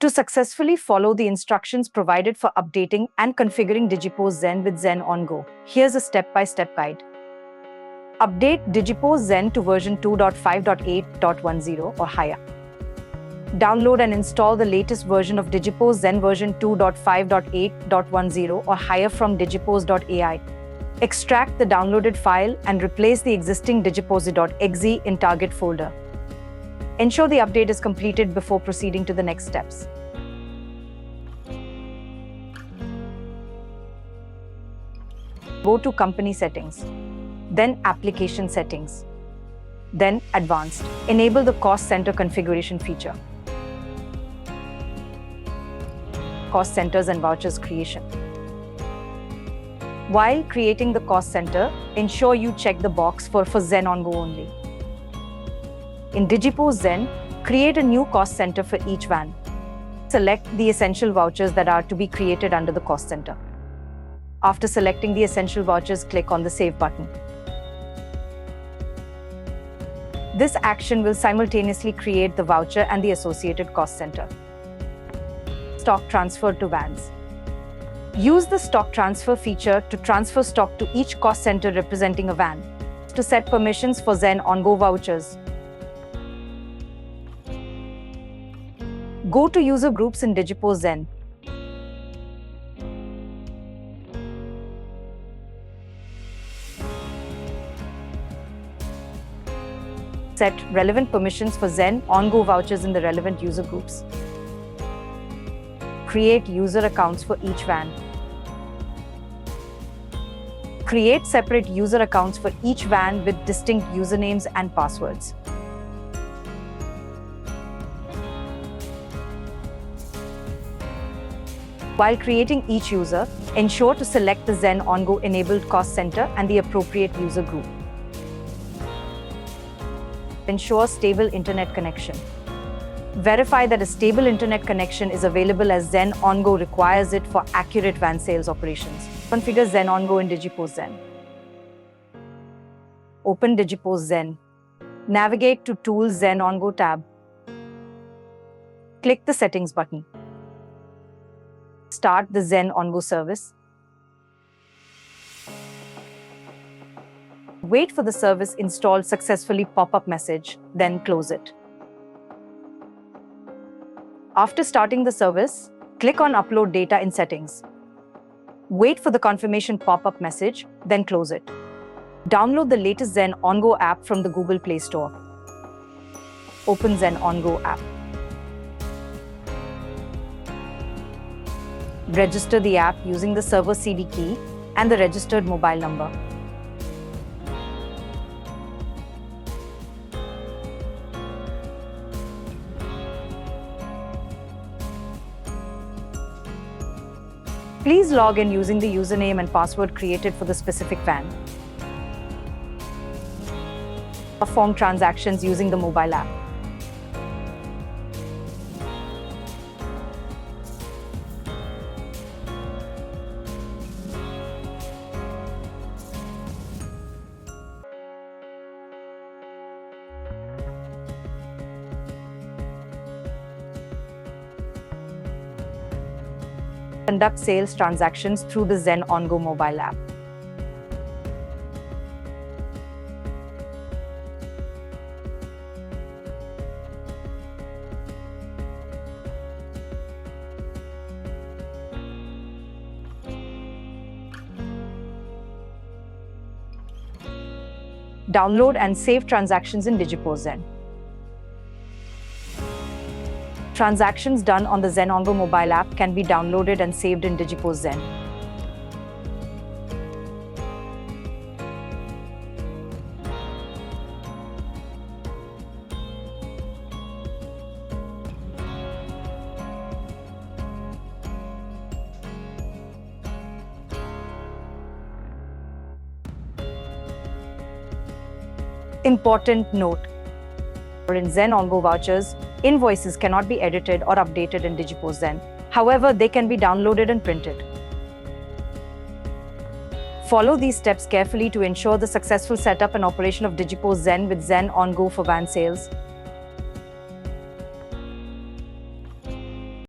To successfully follow the instructions provided for updating and configuring Digipost Zen with Zen Ongo, here's a step-by-step guide. Update Digipost Zen to version 2.5.8.10 or higher. Download and install the latest version of Digipost Zen version 2.5.8.10 or higher from digipost.ai. Extract the downloaded file and replace the existing digipost.exe in target folder. Ensure the update is completed before proceeding to the next steps. Go to Company Settings, then Application Settings, then Advanced. Enable the Cost Center configuration feature. Cost Centers and Vouchers creation. While creating the cost center, ensure you check the box for Zen Ongo only. In Digipost Zen, create a new cost center for each van. Select the essential vouchers that are to be created under the cost center. After selecting the essential vouchers, click on the Save button. This action will simultaneously create the voucher and the associated cost center. Stock transfer to vans. Use the stock transfer feature to transfer stock to each cost center representing a van. To set permissions for Zen Ongo vouchers, go to User Groups in Digipost Zen. Set relevant permissions for Zen Ongo vouchers in the relevant user groups. Create user accounts for each van. Create separate user accounts for each van with distinct usernames and passwords. While creating each user, ensure to select the Zen Ongo enabled cost center and the appropriate user group. Ensure stable internet connection. Verify that a stable internet connection is available as Zen Ongo requires it for accurate van sales operations. Configure Zen Ongo in Digipost Zen. Open Digipost Zen. Navigate to Tools Zen Ongo tab. Click the Settings button. Start the Zen Ongo service. Wait for the service installed successfully pop-up message, then close it. After starting the service, click on Upload Data in Settings. Wait for the confirmation pop-up message, then close it. Download the latest Zen Ongo app from the Google Play Store. Open Zen Ongo app. Register the app using the server CD key and the registered mobile number. Please log in using the username and password created for the specific van. Perform transactions using the mobile app. Conduct sales transactions through the Zen Ongo mobile app. Download and save transactions in Digipost Zen. Transactions done on the Zen Ongo mobile app can be downloaded and saved in Digipost Zen. Important note: in Zen Ongo vouchers, invoices cannot be edited or updated in Digipost Zen. However, they can be downloaded and printed. Follow these steps carefully to ensure the successful setup and operation of Digipost Zen with Zen Ongo for van sales.